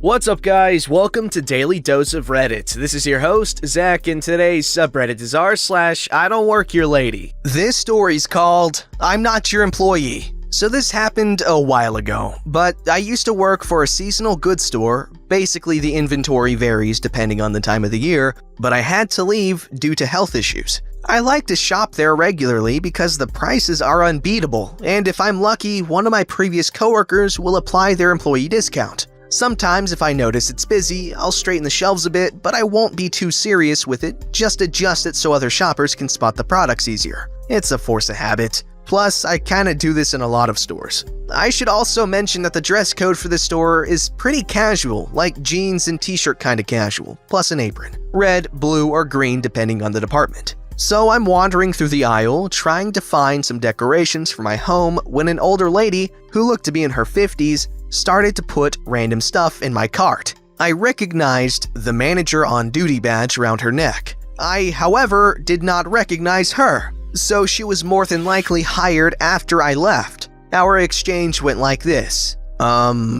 What's up, guys? Welcome to Daily Dose of Reddit. This is your host, Zach, and today's subreddit is r/IDontWorkHereLady. This story's called I'm Not Your Employee. So this happened a while ago, but I used to work for a seasonal goods store. Basically, the inventory varies depending on the time of the year, but I had to leave due to health issues. I like to shop there regularly because the prices are unbeatable, and if I'm lucky, one of my previous coworkers will apply their employee discount. Sometimes if I notice it's busy, I'll straighten the shelves a bit, but I won't be too serious with it, just adjust it so other shoppers can spot the products easier. It's a force of habit. Plus, I kinda do this in a lot of stores. I should also mention that the dress code for this store is pretty casual, like jeans and t-shirt kinda casual, plus an apron. Red, blue, or green depending on the department. So I'm wandering through the aisle, trying to find some decorations for my home when an older lady, who looked to be in her 50s, started to put random stuff in my cart. I recognized the manager on duty badge around her neck. I, however, did not recognize her, so she was more than likely hired after I left. Our exchange went like this.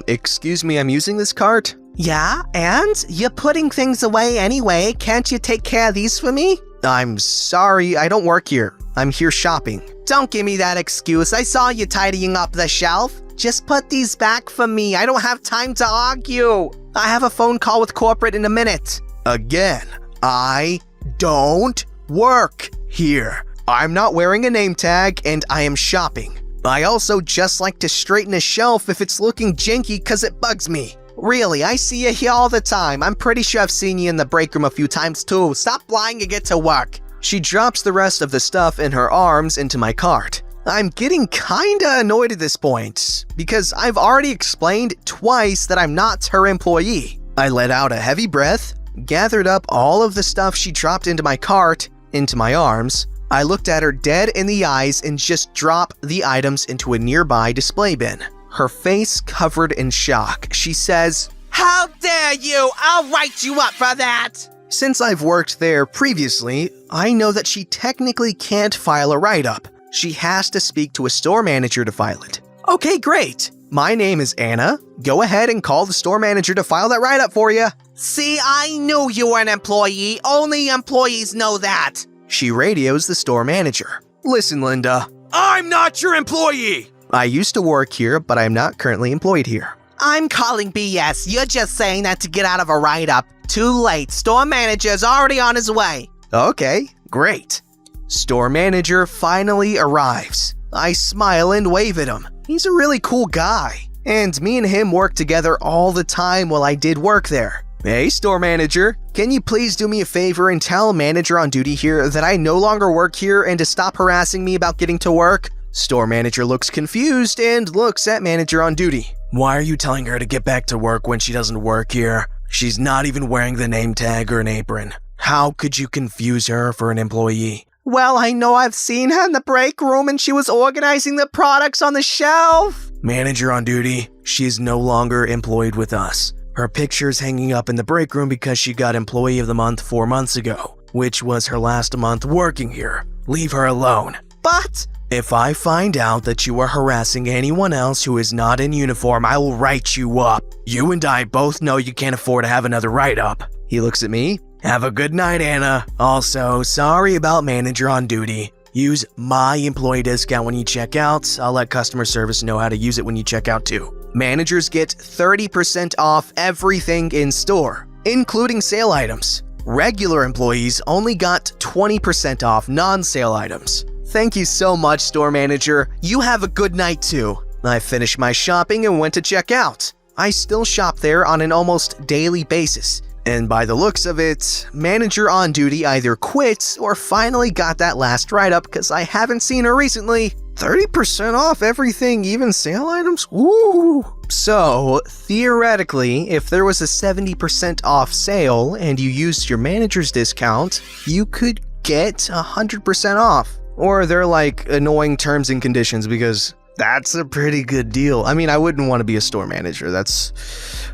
Excuse me, I'm using this cart? Yeah, and? You're putting things away anyway. Can't you take care of these for me? I'm sorry, I don't work here. I'm here shopping. Don't give me that excuse. I saw you tidying up the shelf. Just put these back for me. I don't have time to argue. I have a phone call with corporate in a minute. Again, I don't work here. I'm not wearing a name tag and I am shopping. I also just like to straighten a shelf if it's looking janky because it bugs me. Really, I see you here all the time. I'm pretty sure I've seen you in the break room a few times too. Stop lying and get to work. She drops the rest of the stuff in her arms into my cart. I'm getting kinda annoyed at this point, because I've already explained twice that I'm not her employee. I let out a heavy breath, gathered up all of the stuff she dropped into my cart, into my arms. I looked at her dead in the eyes and just dropped the items into a nearby display bin. Her face covered in shock. She says, "How dare you! I'll write you up for that!" Since I've worked there previously, I know that she technically can't file a write-up. She has to speak to a store manager to file it. Okay, great. My name is Anna. Go ahead and call the store manager to file that write-up for you. See, I knew you were an employee. Only employees know that. She radios the store manager. Listen, Linda. I'm not your employee. I used to work here, but I'm not currently employed here. I'm calling BS. You're just saying that to get out of a write-up. Too late. Store manager's already on his way. Okay, great. Store manager finally arrives. I smile and wave at him. He's a really cool guy. And me and him work together all the time while I did work there. Hey, store manager, can you please do me a favor and tell manager on duty here that I no longer work here and to stop harassing me about getting to work? Store manager looks confused and looks at manager on duty. Why are you telling her to get back to work when she doesn't work here? She's not even wearing the name tag or an apron. How could you confuse her for an employee? Well, I know I've seen her in the break room and she was organizing the products on the shelf. Manager on duty, she is no longer employed with us. Her picture's hanging up in the break room because she got Employee of the Month 4 months ago, which was her last month working here. Leave her alone. But if I find out that you are harassing anyone else who is not in uniform, I will write you up. You and I both know you can't afford to have another write-up. He looks at me. Have a good night, Anna. Also, sorry about manager on duty. Use my employee discount when you check out. I'll let customer service know how to use it when you check out too. Managers get 30% off everything in store, including sale items. Regular employees only got 20% off non-sale items. Thank you so much, store manager. You have a good night too. I finished my shopping and went to check out. I still shop there on an almost daily basis. And by the looks of it, manager on duty either quit or finally got that last write-up because I haven't seen her recently. 30% off everything, even sale items? Ooh! So, theoretically, if there was a 70% off sale and you used your manager's discount, you could get 100% off. Or they're like annoying terms and conditions because that's a pretty good deal. I mean, I wouldn't want to be a store manager. That's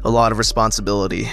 a lot of responsibility.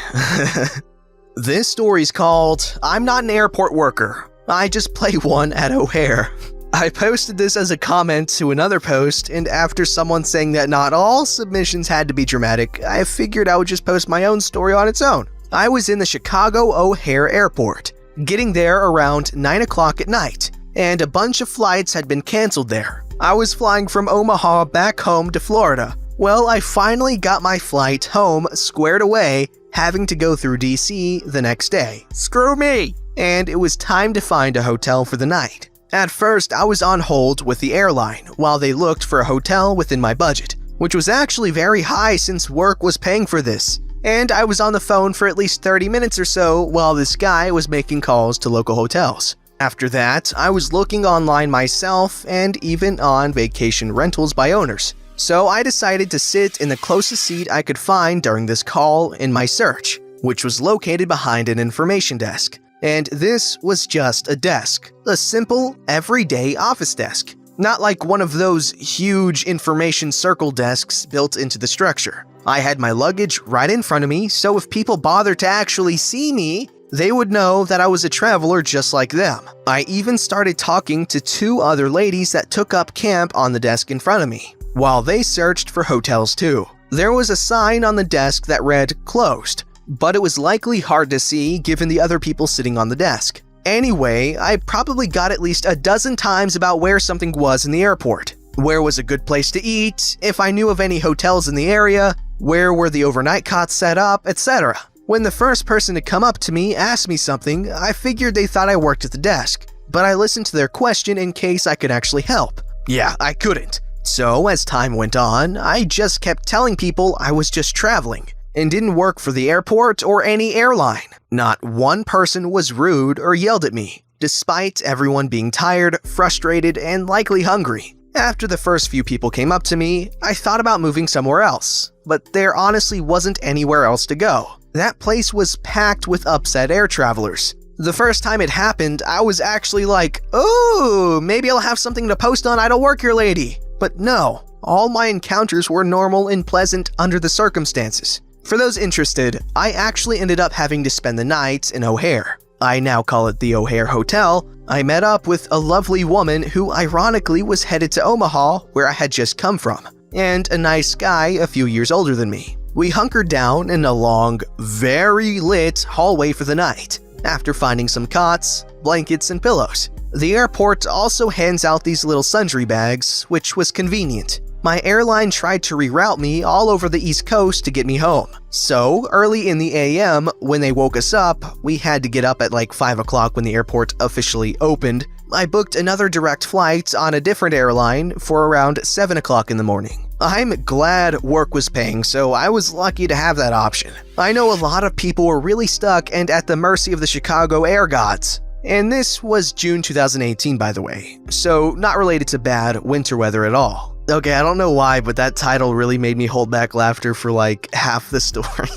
This story's called I'm Not an Airport Worker. I just play one at O'Hare. I posted this as a comment to another post, and after someone saying that not all submissions had to be dramatic, I figured I would just post my own story on its own. I was in the Chicago O'Hare Airport, getting there around 9 o'clock at night, and a bunch of flights had been canceled there. I was flying from Omaha back home to Florida. Well, I finally got my flight home squared away, having to go through DC the next day. Screw me! And it was time to find a hotel for the night. At first, I was on hold with the airline while they looked for a hotel within my budget, which was actually very high since work was paying for this. And I was on the phone for at least 30 minutes or so while this guy was making calls to local hotels. After that, I was looking online myself and even on vacation rentals by owners. So I decided to sit in the closest seat I could find during this call in my search, which was located behind an information desk. And this was just a desk, a simple, everyday office desk. Not like one of those huge information circle desks built into the structure. I had my luggage right in front of me, so if people bothered to actually see me, they would know that I was a traveler just like them. I even started talking to 2 other ladies that took up camp on the desk in front of me, while they searched for hotels too. There was a sign on the desk that read "closed," but it was likely hard to see given the other people sitting on the desk. Anyway, I probably got at least a dozen times about where something was in the airport. Where was a good place to eat, if I knew of any hotels in the area, where were the overnight cots set up, etc. When the first person to come up to me asked me something, I figured they thought I worked at the desk, but I listened to their question in case I could actually help. Yeah, I couldn't. So as time went on, I just kept telling people I was just traveling and didn't work for the airport or any airline. Not one person was rude or yelled at me, despite everyone being tired, frustrated, and likely hungry. After the first few people came up to me, I thought about moving somewhere else, but there honestly wasn't anywhere else to go. That place was packed with upset air travelers. The first time it happened, I was actually like, "Oh, maybe I'll have something to post on IDontWorkHereLady." But no, all my encounters were normal and pleasant under the circumstances. For those interested, I actually ended up having to spend the night in O'Hare. I now call it the O'Hare Hotel. I met up with a lovely woman who ironically was headed to Omaha, where I had just come from, and a nice guy a few years older than me. We hunkered down in a long, very lit hallway for the night, after finding some cots, blankets, and pillows. The airport also hands out these little sundry bags, which was convenient. My airline tried to reroute me all over the East Coast to get me home. So, early in the AM, when they woke us up, we had to get up at like 5 o'clock when the airport officially opened. I booked another direct flight on a different airline for around 7 o'clock in the morning. I'm glad work was paying, so I was lucky to have that option. I know a lot of people were really stuck and at the mercy of the Chicago air gods. And this was June 2018, by the way, so not related to bad winter weather at all. Okay, I don't know why, but that title really made me hold back laughter for like half the story.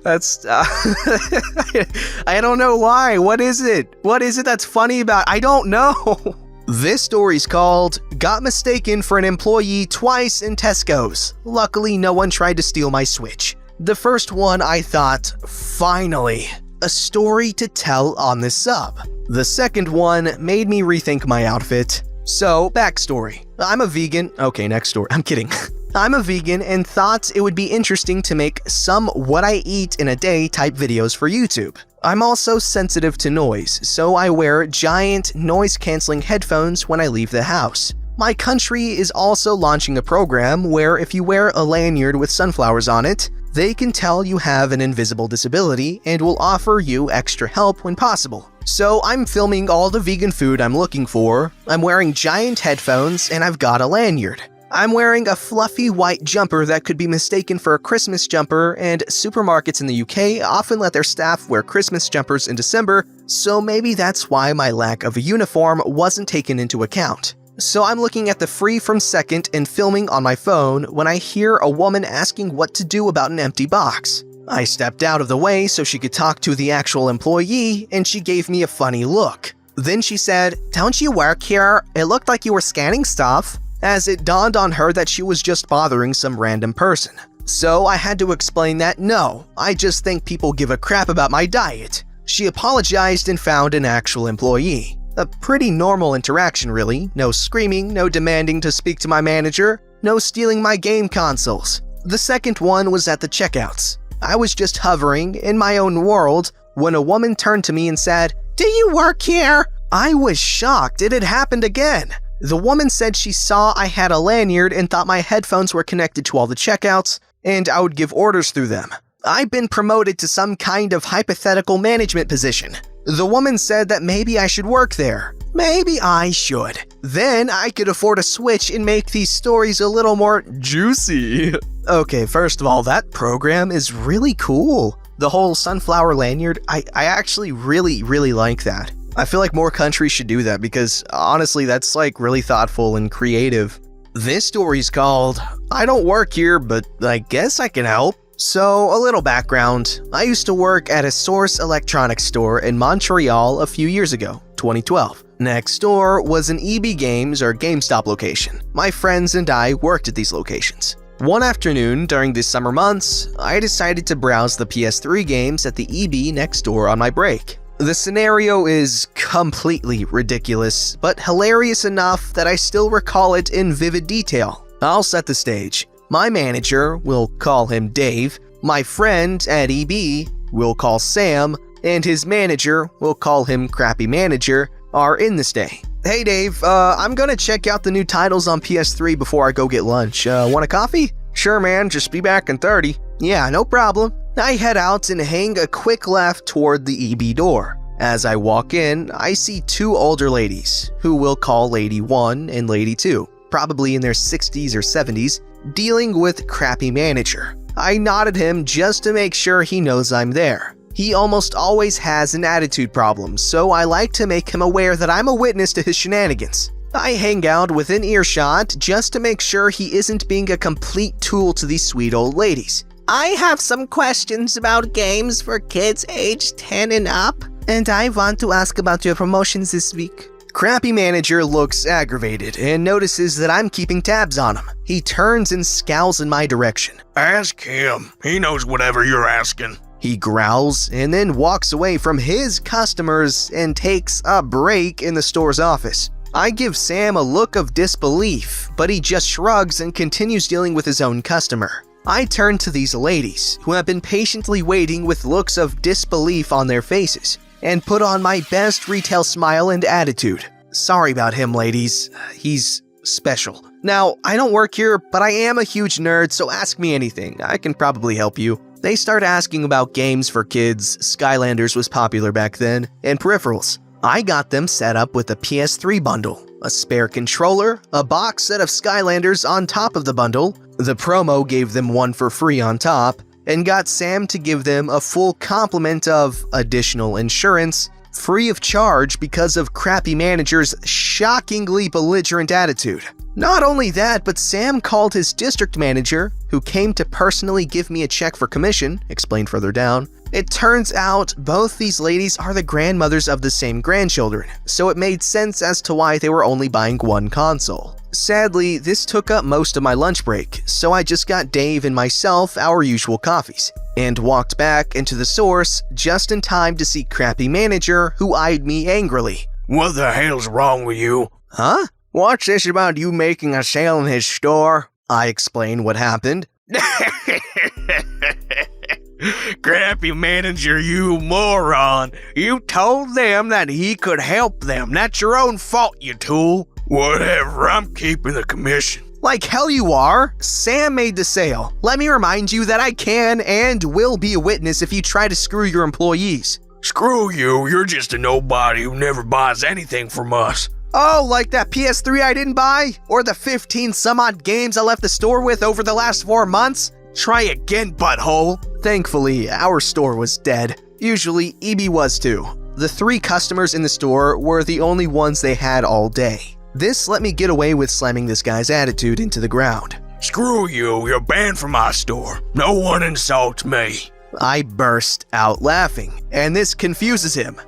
That's, I don't know why. What is it? What is it that's funny about? I don't know. This story's called "Got Mistaken for an Employee Twice in Tesco's. Luckily, no one tried to steal my Switch." The first one, I thought, finally, a story to tell on this sub. The second one made me rethink my outfit. So, backstory. I'm a vegan. Okay, next story. I'm kidding. I'm a vegan and thought it would be interesting to make some what I eat in a day type videos for YouTube. I'm also sensitive to noise, so I wear giant noise-canceling headphones when I leave the house. My country is also launching a program where if you wear a lanyard with sunflowers on it, they can tell you have an invisible disability and will offer you extra help when possible. So I'm filming all the vegan food I'm looking for, I'm wearing giant headphones, and I've got a lanyard. I'm wearing a fluffy white jumper that could be mistaken for a Christmas jumper, and supermarkets in the UK often let their staff wear Christmas jumpers in December, so maybe that's why my lack of a uniform wasn't taken into account. So I'm looking at the free from second and filming on my phone when I hear a woman asking what to do about an empty box. I stepped out of the way so she could talk to the actual employee, and she gave me a funny look. Then she said, "Don't you work here? It looked like you were scanning stuff," as it dawned on her that she was just bothering some random person. So I had to explain that no, I just think people give a crap about my diet. She apologized and found an actual employee. A pretty normal interaction, really. No screaming, no demanding to speak to my manager, no stealing my game consoles. The second one was at the checkouts. I was just hovering in my own world when a woman turned to me and said, "Do you work here?" I was shocked. It had happened again. The woman said she saw I had a lanyard and thought my headphones were connected to all the checkouts, and I would give orders through them. I'd been promoted to some kind of hypothetical management position. The woman said that maybe I should work there. Maybe I should. Then I could afford a switch and make these stories a little more juicy. Okay, first of all, that program is really cool. The whole sunflower lanyard, I actually really like that. I feel like more countries should do that because honestly, that's like really thoughtful and creative. This story's called, I Don't Work Here, but I Guess I Can Help. So, a little background. I used to work at a Source electronics store in Montreal a few years ago, 2012. Next door was an EB Games or GameStop location. My friends and I worked at these locations. One afternoon during the summer months, I decided to browse the PS3 games at the EB next door on my break. The scenario is completely ridiculous, but hilarious enough that I still recall it in vivid detail. I'll set the stage. My manager, we'll call him Dave, my friend at EB, we'll call Sam, and his manager, we'll call him Crappy Manager, are in this day. Hey Dave, I'm gonna check out the new titles on PS3 before I go get lunch. Want a coffee? Sure man, just be back in 30. Yeah, no problem. I head out and hang a quick left toward the EB door. As I walk in, I see two older ladies, who we'll call Lady 1 and Lady 2, probably in their 60s or 70s, dealing with Crappy Manager. I nodded him just to make sure he knows I'm there. He almost always has an attitude problem, so I like to make him aware that I'm a witness to his shenanigans. I hang out within earshot just to make sure he isn't being a complete tool to these sweet old ladies. I have some questions about games for kids aged 10 and up, and I want to ask about your promotions this week. Crappy Manager looks aggravated and notices that I'm keeping tabs on him. He turns and scowls in my direction. Ask him. He knows whatever you're asking. He growls and then walks away from his customers and takes a break in the store's office. I give Sam a look of disbelief, but he just shrugs and continues dealing with his own customer. I turn to these ladies, who have been patiently waiting with looks of disbelief on their faces, and put on my best retail smile and attitude. Sorry about him, ladies. He's special. Now, I don't work here, but I am a huge nerd, so ask me anything. I can probably help you. They start asking about games for kids. Skylanders was popular back then, and peripherals. I got them set up with a PS3 bundle, a spare controller, a box set of Skylanders on top of the bundle. The promo gave them one for free on top, and got Sam to give them a full complement of additional insurance, free of charge because of Crappy Manager's shockingly belligerent attitude. Not only that, but Sam called his district manager, who came to personally give me a check for commission, explained further down. It turns out both these ladies are the grandmothers of the same grandchildren, so it made sense as to why they were only buying one console. Sadly, this took up most of my lunch break, so I just got Dave and myself our usual coffees, and walked back into the Source just in time to see Crappy Manager, who eyed me angrily. What the hell's wrong with you? Huh? What's this about you making a sale in his store? I explained what happened. Crappy Manager, you moron. You told them that he could help them. That's your own fault, you tool. Whatever, I'm keeping the commission. Like hell you are. Sam made the sale. Let me remind you that I can and will be a witness if you try to screw your employees. Screw you, you're just a nobody who never buys anything from us. Oh, like that PS3 I didn't buy? Or the 15 some odd games I left the store with over the last 4 months? Try again, butthole. Thankfully, our store was dead. Usually, EB was too. The 3 customers in the store were the only ones they had all day. This let me get away with slamming this guy's attitude into the ground. Screw you, you're banned from my store. No one insults me. I burst out laughing, and this confuses him.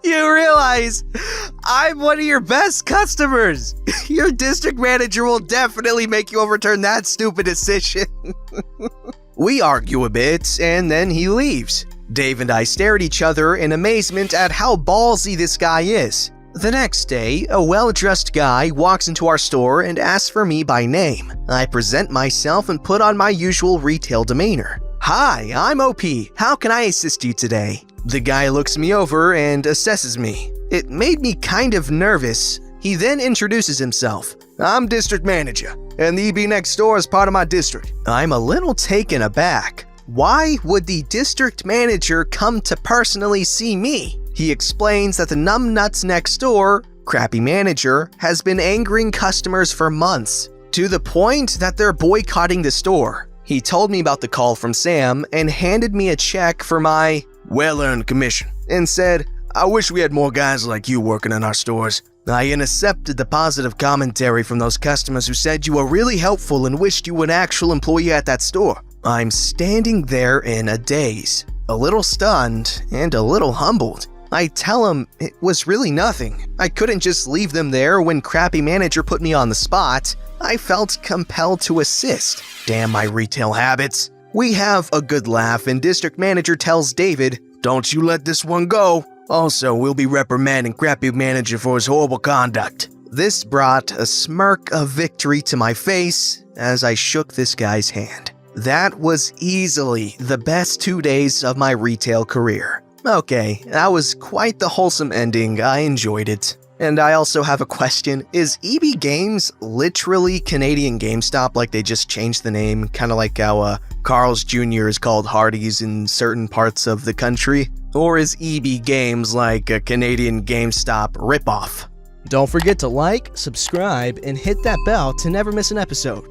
You realize I'm one of your best customers. Your district manager will definitely make you overturn that stupid decision. We argue a bit, and then he leaves. Dave and I stare at each other in amazement at how ballsy this guy is. The next day, a well-dressed guy walks into our store and asks for me by name. I present myself and put on my usual retail demeanor. "Hi, I'm OP. How can I assist you today?" The guy looks me over and assesses me. It made me kind of nervous. He then introduces himself. "I'm district manager, and the EB next door is part of my district." I'm a little taken aback. Why would the district manager come to personally see me? He explains that the numbnuts next door, crappy manager, has been angering customers for months, to the point that they're boycotting the store. He told me about the call from Sam and handed me a check for my well-earned commission and said, "I wish we had more guys like you working in our stores." I intercepted the positive commentary from those customers who said you were really helpful and wished you were an actual employee at that store. I'm standing there in a daze, a little stunned and a little humbled. I tell him it was really nothing. I couldn't just leave them there when crappy manager put me on the spot. I felt compelled to assist. Damn my retail habits. We have a good laugh and district manager tells David, "Don't you let this one go. Also, we'll be reprimanding crappy manager for his horrible conduct." This brought a smirk of victory to my face as I shook this guy's hand. That was easily the best 2 days of my retail career. Okay, that was quite the wholesome ending. I enjoyed it. And I also have a question. Is EB Games literally Canadian GameStop, like they just changed the name? Kind of like how Carl's Jr. is called Hardee's in certain parts of the country? Or is EB Games like a Canadian GameStop ripoff? Don't forget to like, subscribe, and hit that bell to never miss an episode.